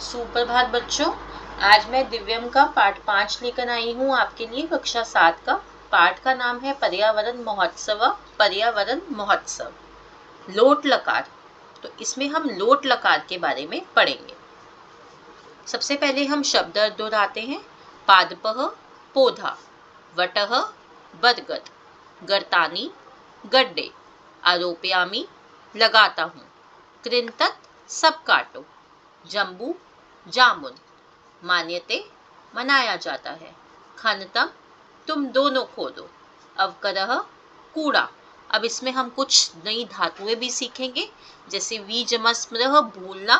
सुप्रभात बच्चों। आज मैं दिव्यम का पाठ 5 लेकर आई हूँ आपके लिए, कक्षा 7 का। पाठ का नाम है पर्यावरण महोत्सव। पर्यावरण महोत्सव। लोट लकार। तो इसमें हम लोट लकार के बारे में पढ़ेंगे। सबसे पहले हम शब्द दोहराते हैं। पादपः पौधा, वटः बरगद, गर्तानि गड्ढे, आरोपयामी लगाता हूँ, कृंतक सब काटो, जम्बू जामुन, मान्यते मनाया जाता है, खनतम तुम दोनों खोदो, अवकरः कूड़ा। अब इसमें हम कुछ नई धातुएं भी सीखेंगे, जैसे वीजमस्मृह भूलना,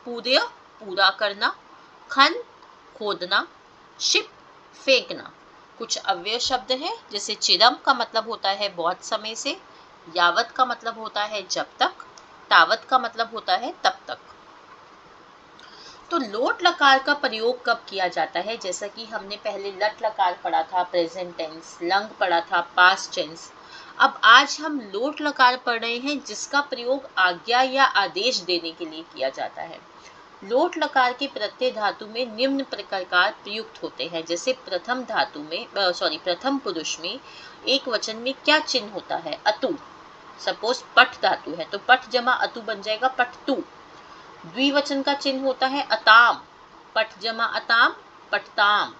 पूर्य पूरा करना, खन खोदना, शिप फेंकना। कुछ अव्यय शब्द है, जैसे चिरम का मतलब होता है बहुत समय से, यावत का मतलब होता है जब तक, तावत का मतलब होता है तब तक। तो लोट लकार का प्रयोग कब किया जाता है? जैसा कि हमने पहले लट लकार पढ़ा था, प्रेजेंट टेंस, लंग पढ़ा था, पास्ट टेंस। अब आज हम लोट लकार पढ़ रहे हैं, जिसका प्रयोग आज्ञा या आदेश देने के लिए किया जाता है। लोट लकार के प्रत्यय धातु में निम्न प्रकार प्रयुक्त होते हैं। जैसे प्रथम धातु में प्रथम पुरुष में एक वचन में क्या चिन्ह होता है? अतु। सपोज पठ धातु है तो पठ जमा अतु बन जाएगा पठतु। द्विवचन का चिन्ह होता है अताम, पठ जमा अताम पठताम।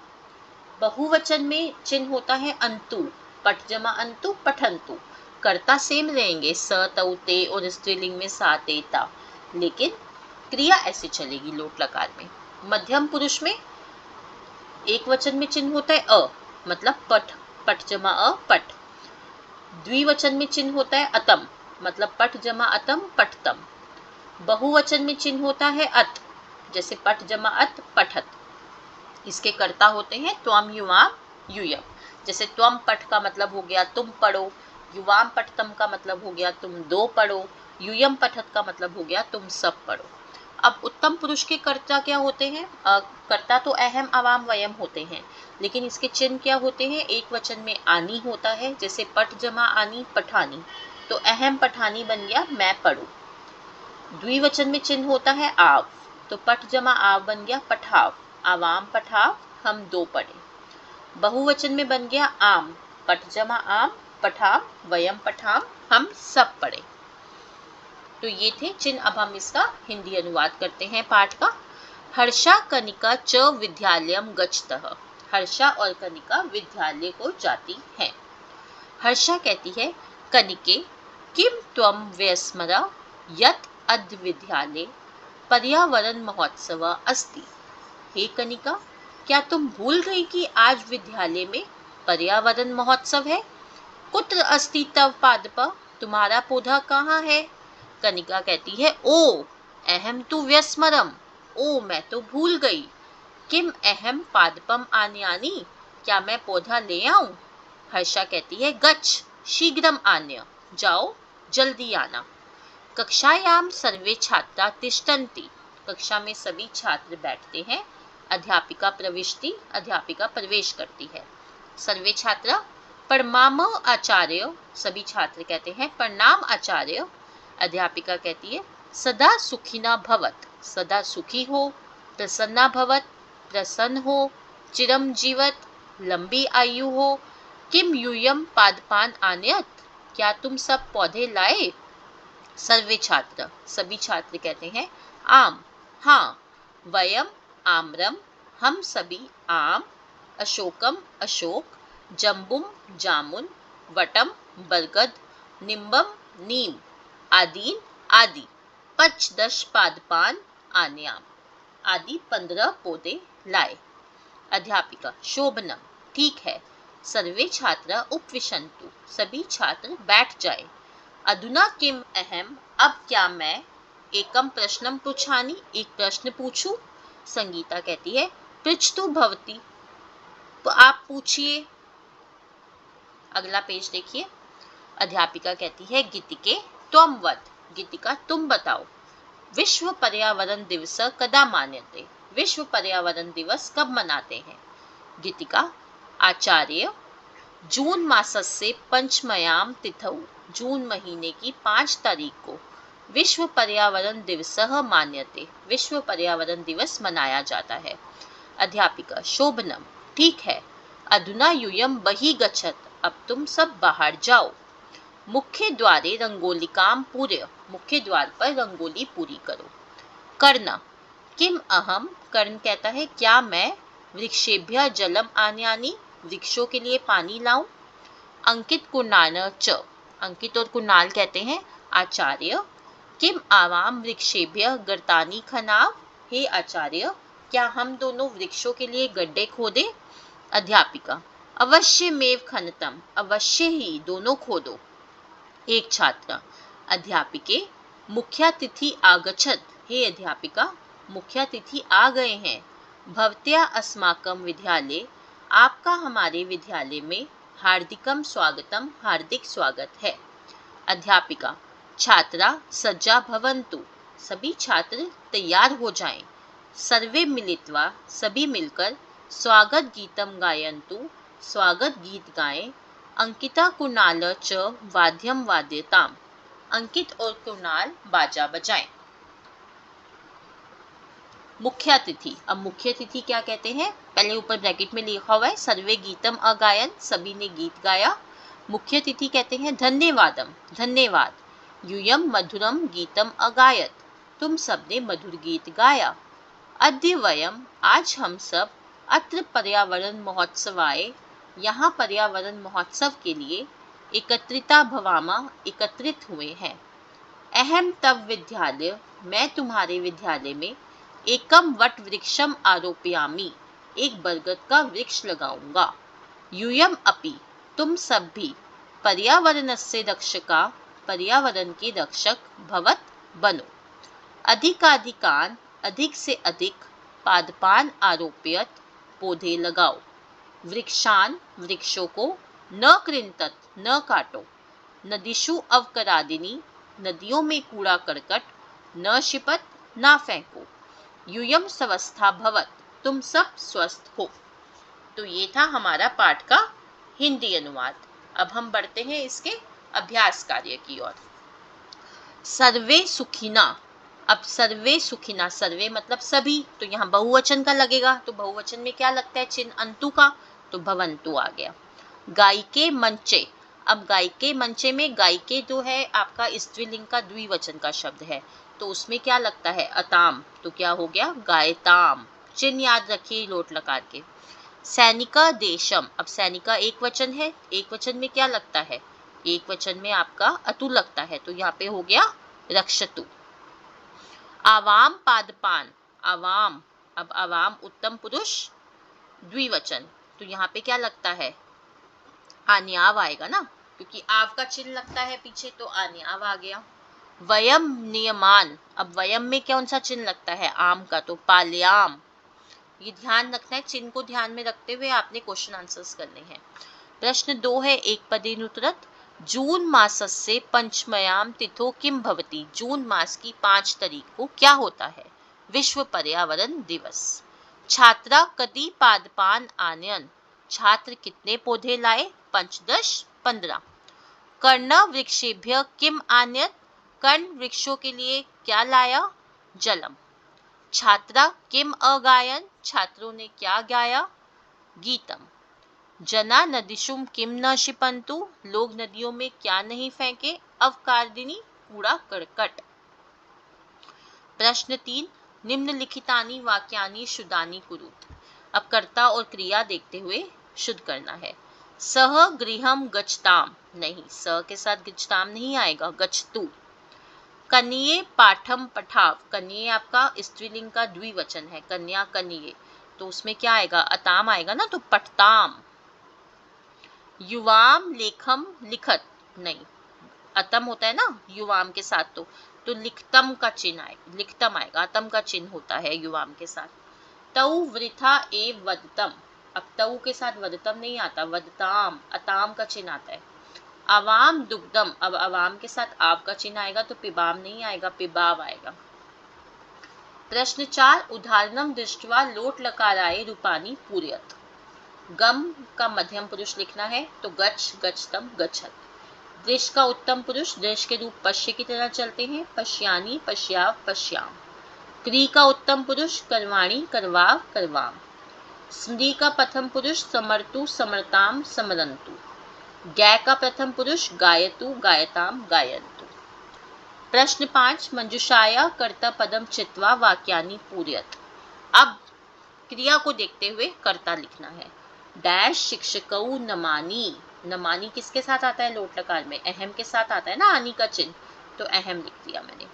बहुवचन में चिन्ह होता है अंतु, पठ जमा अंतु पठंतु। कर्ता सेम रहेंगे, स तौ ते, और स्त्रीलिंग में सा ते ता, लेकिन क्रिया ऐसे चलेगी लोट लकार में। मध्यम पुरुष में एक वचन में चिन्ह होता है अ, मतलब पठ, पठ जमा अ पठ। द्विवचन में चिन्ह होता है अतम, मतलब पठ जमा अतम पठतम। बहुवचन में चिन्ह होता है अत, जैसे पठ जमा अत पठत। इसके कर्ता होते हैं त्वम युवाम यूयम। जैसे त्वम पठ का मतलब हो गया तुम पढ़ो, युवाम पठतम का मतलब हो गया तुम दो पढ़ो, यूयम पठत का मतलब हो गया तुम सब पढ़ो। अब उत्तम पुरुष के कर्ता क्या होते हैं? कर्ता तो अहम अवाम वयम होते हैं, लेकिन इसके चिन्ह क्या होते हैं? एक वचन में आनी होता है, जैसे पठ जमा आनी पठानी, तो अहम पठानी बन गया मैं पढ़ू। द्विवचन में चिन्ह होता है आव, तो पठ जमा आव बन गया पठाव, आवाम पठाव हम दो पढ़े। बहुवचन में बन गया आम, पठ जमा आम पठाम वयम पठाम हम सब पढ़े। तो ये थे चिन्ह। अब हम इसका हिंदी अनुवाद करते हैं पाठ का। हर्षा कनिका च विद्यालयम गच्छतः। हर्षा और कनिका विद्यालय को जाती हैं। हर्षा कहती है, कनिके किम त्वम व्यस्मरा यत् अद्य विद्यालये पर्यावरण महोत्सव अस्ति। हे कनिका, क्या तुम भूल गई कि आज विद्यालय में पर्यावरण महोत्सव है? कुत्र अस्ति तव पादप, तुम्हारा पौधा कहाँ है? कनिका कहती है, ओ अहम तु व्यस्मरम, ओ मैं तो भूल गई। किम अहम पादपम आनयानि, क्या मैं पौधा ले आऊं? हर्षा कहती है, गच्छ शीघ्रम आन्य, जाओ जल्दी आना। कक्षायाम सर्वे छात्रा तिष्ठन्ति, कक्षा में सभी छात्र बैठते हैं। अध्यापिका प्रविष्टि, अध्यापिका प्रवेश करती है। सर्वे छात्रा प्रणाम आचार्य, सभी छात्र कहते हैं प्रणाम आचार्य। अध्यापिका कहती है, सदा सुखिना भवत, सदा सुखी हो। प्रसन्ना भवत, प्रसन्न हो। चिरम जीवत, लंबी आयु हो। किम यूयम पादपान आनयत, क्या तुम सब पौधे लाए? सर्वे छात्र, सभी छात्र कहते हैं आम, हाँ। वयम आम्रम, हम सभी आम। अशोकम अशोक, जम्बुम जामुन, वटम बरगद, निम्बम नीम, आदीन आदि, पचदश पादपान आन्याम, आदि 15 पौधे लाए। अध्यापिका शोभनम, ठीक है। सर्वे छात्र उपविशन्तु, सभी छात्र बैठ जाए। अधुना किम अहम, अब क्या मैं एकम प्रश्नम पृच्छामि, एक प्रश्न पूछूं? संगीता कहती है, पृच्छतु भवती, तो आप पूछिए। अगला पेज देखिए। अध्यापिका कहती है, गीतिके त्वम वद, गीतिका तुम बताओ। विश्व पर्यावरण दिवस कदा मान्यते, विश्व पर्यावरण दिवस कब मनाते हैं? गीतिका आचार्य जून मासस्य पंचमयाम तिथौ, जून महीने की 5 तारीख को। विश्व पर्यावरण दिवसः मान्यते, विश्व पर्यावरण दिवस मनाया जाता है। अध्यापिका शोभनम, ठीक है। अधुना यूयं बहिः गच्छत, अब तुम सब बाहर जाओ। मुख्य द्वारे रंगोलिकां पूरय, मुख्य द्वार पर रंगोली पूरी करो। कर्ण, किम अहम, कर्ण कहता है क्या मैं, वृक्षेभ्यः जलम आनयानि, वृक्षों के लिए पानी लाऊं। अंकित कुणाल च, अंकित और कुणाल कहते हैं आचार्य, किम आवाम वृक्षेभ्यः गर्तानि खनाव, हे आचार्य क्या हम दोनों वृक्षों के लिए गड्ढे खोदे। अध्यापिका अवश्य मेव खनतम, अवश्य ही दोनों खोदो। एक छात्र, अध्यापिके मुख्यातिथि आगच्छत, हे अध्यापिका मुख्यातिथि आ गए हैं। भवत्या अस्माकं विद्यालये, आपका हमारे विद्यालय में हार्दिकम स्वागतम, हार्दिक स्वागत है। अध्यापिका छात्रा सज्जा भवन्तु, सभी छात्र तैयार हो जाएं। सर्वे मिलित्वा, सभी मिलकर स्वागत गीतम गायन्तु, स्वागत गीत गाएं। अंकिता कुणाल च वाद्यम वाद्यताम, अंकित और कुणाल बाजा बजाएं। मुख्यातिथि, अब मुख्यातिथि क्या कहते हैं, पहले ऊपर ब्रैकेट में लिखा हुआ है सर्वे गीतम अगायन, सभी ने गीत गाया। मुख्यातिथि कहते हैं धन्यवादम, धन्यवाद। यूयम मधुरम गीतम अगायत, तुम सबने मधुर गीत गाया। अद्य वयम, आज हम सब अत्र पर्यावरण महोत्सवाय, यहाँ पर्यावरण महोत्सव के लिए एकत्रिता भवामा, एकत्रित हुए हैं। अहम तव विद्यालय, मैं तुम्हारे विद्यालय में एकम वट वृक्षम आरोपयामी, एक बरगद का वृक्ष लगाऊंगा। यूयम अपि, तुम सब भी पर्यावरणस्य रक्षका, पर्यावरण के रक्षक भवत बनो। अधिकाधिकान, अधिक से अधिक, पादपान आरोप्यत, पौधे लगाओ। वृक्षान, वृक्षों को, न कृंतत, न काटो। नदीषु अवकरादिनी, नदियों में कूड़ा करकट, न क्षिपत, ना फेंको। यूयम स्वस्था भवत, तुम सब स्वस्थ हो। तो ये था हमारा पाठ का हिंदी अनुवाद। अब हम बढ़ते हैं इसके अभ्यास कार्य की ओर। सर्वे सुखिना, अब सर्वे सुखिना, सर्वे मतलब सभी, तो यहाँ बहुवचन का लगेगा, तो बहुवचन में क्या लगता है चिन्ह अंतु का, तो भवंतु आ गया। गायिके मंचे, अब गायिके मंचे में गायिके जो है आपका स्त्रीलिंग का द्विवचन का शब्द है, तो उसमें क्या लगता है अताम, तो क्या हो गया गायताम, चिन्ह याद रखिए लोट लकार के। सैनिका देशम, अब सैनिका एक वचन है, एक वचन में क्या लगता है, एक वचन में आपका अतु लगता है, तो यहाँ पे हो गया रक्षतु। आवाम पादपान, आवाम, अब आवाम उत्तम पुरुष द्विवचन, तो यहाँ पे क्या लगता है आन्याव आएगा ना, क्योंकि आव का चिन्ह लगता है पीछे, तो आन्याव आ गया। वयम नियमान, अब वयम में कौन सा चिन्ह लगता है आम का, तो पाल्याम। ये ध्यान रखना है, चिन्ह को ध्यान में रखते हुए आपने क्वेश्चन आंसर्स करने हैं। प्रश्न 2 है एक पदेनुत्तरत। जून मासस्य पंचम्यां तिथौ किम भवति, जून मास की 5 तारीख को क्या होता है, विश्व पर्यावरण दिवस। छात्रा कति पादपान आनयन, छात्र कितने पौधे लाए, 5 10 15। कर्ण वृक्षेभ्य किम आनयत, कर्ण वृक्षों के लिए क्या लाया, जलम। छात्रा किम अगायन, छात्रों ने क्या गाया, गीतम। जना नदीशुम किम न क्षिपन्तु, लोग नदियों में क्या नहीं फेंके, अवकार्दिनी कूड़ा करकट। प्रश्न 3, निम्नलिखितानि वाक्यानि शुद्धानि कुरुत, अब कर्ता और क्रिया देखते हुए शुद्ध करना है। सह गृहम गच्छताम, नहीं स के साथ गच्छताम नहीं आएगा, गच्छतु। कन्ये पाठम पठाव, कन्ये आपका स्त्रीलिंग का द्विवचन है, कन्या कन्ये, तो उसमें क्या आएगा अताम आएगा ना, तो पठताम। युवाम लेखम लिखत, नहीं अतम होता है ना युवाम के साथ, तो लिखतम का चिन्ह आएगा, लिखतम आएगा, अतम का चिन्ह होता है युवाम के साथ। तौ वृथा एव वदतम, अब तौ के साथ वदतम नहीं आता, वदताम, अताम का चिन्ह आता है। अवाम दुग्धम, अब अवाम के साथ आप का चिन्ह आएगा, तो पिबाम नहीं आएगा, पिबाव आएगा। प्रश्न 4, उदाहरणम दृष्ट्वा लोट लकाराय रूपानि पूरयत, गम का मध्यम पुरुष लिखना है, तो गच्छ गच्छतम गच्छत। दृश का उत्तम पुरुष दृश के रूप पश्य की तरह चलते हैं, पश्यानी, पश्याव, पश्याम। क्री का उत्तम पुरुष करवाणी, करवाव, करवाम। स्मृति का प्रथम पुरुष समर्तु, समर्ताम, समरंतु। गै का प्रथम पुरुष गायतु, गायताम, गायन्तु। प्रश्न 5, मंजुषाया कर्ता पदम चित्वा वाक्यानि पूरयत। अब क्रिया को देखते हुए कर्ता लिखना है। डैश शिक्षकौ नमानी, नमानी किसके साथ आता है लोट लकार में? अहम के साथ आता है ना आनी का चिन्ह, तो अहम लिख दिया मैंने।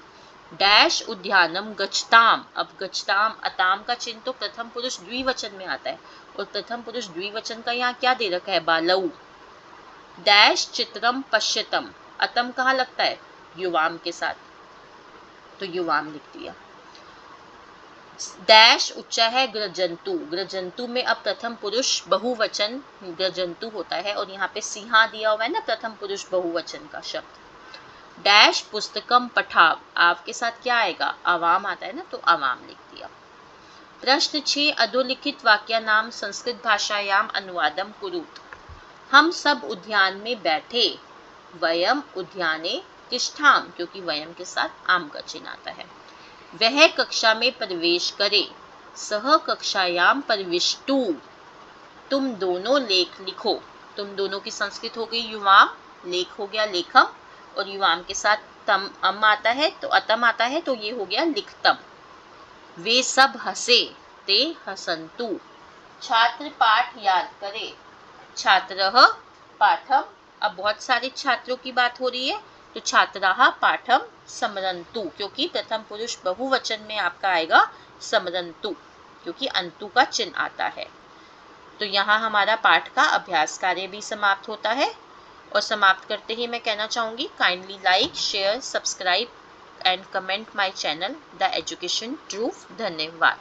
डैश उद्यानम गच्छताम, अब गच्छताम अताम का चिन्ह तो प्रथम पुरुष द्विवचन में आता है, और प्रथम पुरुष द्विवचन का यहाँ क्या दे रखा है? बालऊ। डैश चित्रम पश्यतम, अतम कहाँ लगता है? युवाम के साथ, तो युवाम लिख दिया। डैश उच्चा है ग्रजंतु, ग्रजंतु में अब प्रथम पुरुष बहुवचन ग्रजंतु होता है, और यहाँ पे सिंहा दिया हुआ है ना प्रथम पुरुष बहुवचन का शब्द। डैश पुस्तकम पठाव, आव के साथ क्या आएगा? आवाम आता है ना, तो आवाम लिख दिया। प्रश्न 6, अधोलिखित वाक्य नाम संस्कृत भाषायाम अनुवादम कुरुत। हम सब उद्यान में बैठे, वयम उद्याने तिष्ठाम, क्योंकि वयम के साथ आम का चिन्ह आता है। वह कक्षा में प्रवेश करे, सह कक्षायाम प्रविष्टु। तुम दोनों लेख लिखो, तुम दोनों की संस्कृत हो गई युवाम, लेख हो गया लेखम, और युवाम के साथ तम अम आता है तो अतम आता है, तो ये हो गया लिखतम। वे सब हंसे, ते हसंतु। छात्र पाठ याद करे, छात्रः पाठम, अब बहुत सारे छात्रों की बात हो रही है, तो छात्राः पाठम समरंतु, क्योंकि प्रथम पुरुष बहुवचन में आपका आएगा समरंतु, क्योंकि अंतु का चिन्ह आता है। तो यहाँ हमारा पाठ का अभ्यास कार्य भी समाप्त होता है। और समाप्त करते ही मैं कहना चाहूँगी, kindly like, share, subscribe and comment my channel the education truth. धन्यवाद।